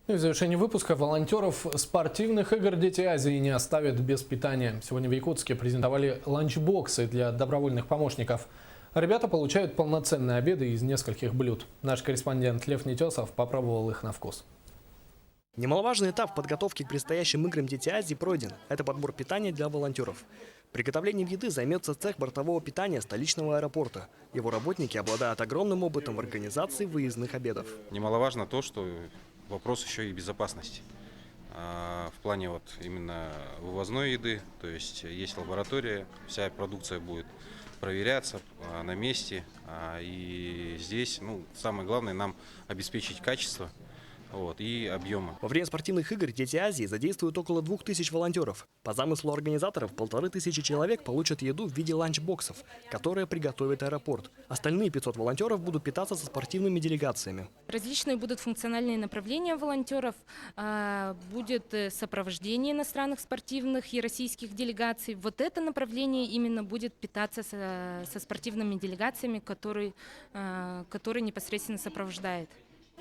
Ну и в завершении выпуска волонтеров спортивных игр «Дети Азии» не оставят без питания. Сегодня в Якутске презентовали ланчбоксы для добровольных помощников. Ребята получают полноценные обеды из нескольких блюд. Наш корреспондент Лев Нетесов попробовал их на вкус. Немаловажный этап подготовки к предстоящим играм «Дети Азии» пройден. Это подбор питания для волонтеров. Приготовлением еды займется цех бортового питания столичного аэропорта. Его работники обладают огромным опытом в организации выездных обедов. Немаловажно то, что вопрос еще и безопасности. В плане вот именно вывозной еды, то есть лаборатория, вся продукция будет проверяться на месте. И здесь самое главное нам обеспечить качество. И объемы. Во время спортивных игр «Дети Азии» задействуют около 2000 волонтеров. По замыслу организаторов, 1500 человек получат еду в виде ланчбоксов, которые приготовит аэропорт. Остальные 500 волонтеров будут питаться со спортивными делегациями. Различные будут функциональные направления волонтеров. Будет сопровождение иностранных спортивных и российских делегаций. Вот это направление именно будет питаться со спортивными делегациями, которые непосредственно сопровождает.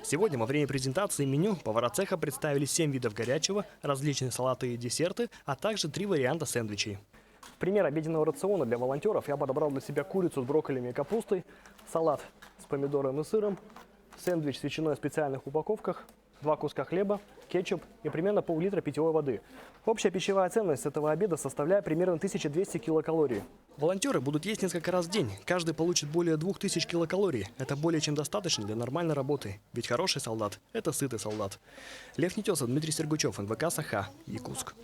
Сегодня во время презентации меню повара цеха представили 7 видов горячего, различные салаты и десерты, а также 3 варианта сэндвичей. В пример обеденного рациона для волонтеров я подобрал для себя курицу с брокколи и капустой, салат с помидором и сыром, сэндвич с ветчиной в специальных упаковках, 2 куска хлеба, кетчуп и примерно пол-литра питьевой воды. Общая пищевая ценность этого обеда составляет примерно 1200 килокалорий. Волонтеры будут есть несколько раз в день. Каждый получит более 2000 килокалорий. Это более чем достаточно для нормальной работы. Ведь хороший солдат – это сытый солдат. Лев Нетесов, Дмитрий Сергучев, НВК «Саха», Якутск.